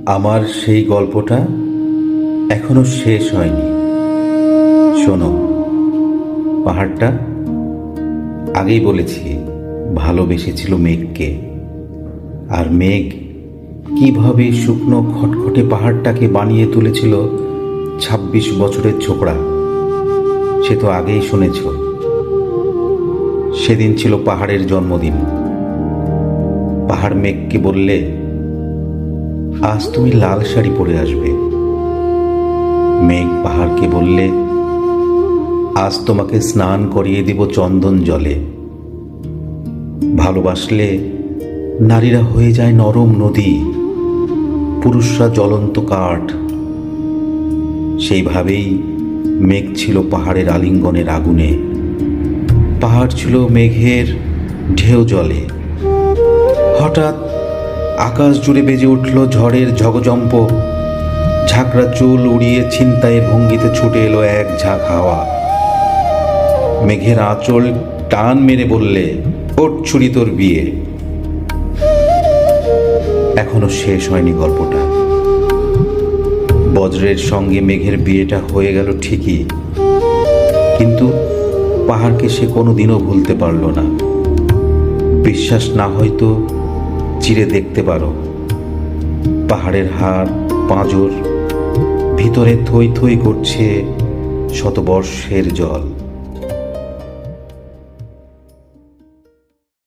আমার সেই গল্পটা এখনো শেষ হয়নি। শোনো, পাহাড়টা আগেই বলেছি ভালোবেসেছিল মেঘকে, আর মেঘ কিভাবে শুকনো খটখটে পাহাড়টাকে বানিয়ে তুলেছিল ২৬ বছরের ছোকরা, সে তো আগেই শুনেছ। সেদিন ছিল পাহাড়ের জন্মদিন। পাহাড় মেঘকে বললে, আজ তুমি লাল শাড়ি পরে আসবে। মেঘ পাহাড়কে বললে, আজ তোমাকে স্নান করিয়ে দেব চন্দন জলে। ভালোবাসলে নারীরা হয়ে যায় নরম নদী, পুরুষরা জ্বলন্ত কাঠ। সেইভাবেই মেঘ ছিল পাহাড়ের আলিঙ্গনের আগুনে, পাহাড় ছিল মেঘের ঢেউ জলে। হঠাৎ আকাশ জুড়ে বেজে উঠল ঝড়ের ঝগজম্প। ঝাঁকড়া চুল উড়িয়ে ছিনতাইয়ের ভঙ্গিতে ছুটে এলো এক ঝাঁক হাওয়া। মেঘের আঁচল টান মেরে বললে, ওঠ ছুরি, তোর বিয়ে। এখনো শেষ হয়নি গল্পটা। বজ্রের সঙ্গে মেঘের বিয়েটা হয়ে গেল ঠিকই, কিন্তু পাহাড়কে সে কোনোদিনও ভুলতে পারল না। বিশ্বাস না হয়তো চিরে দেখতে পারো। পাহাড়ের হাড় পাঁজর, ভিতরে থই থই করছে শতবর্ষের জল।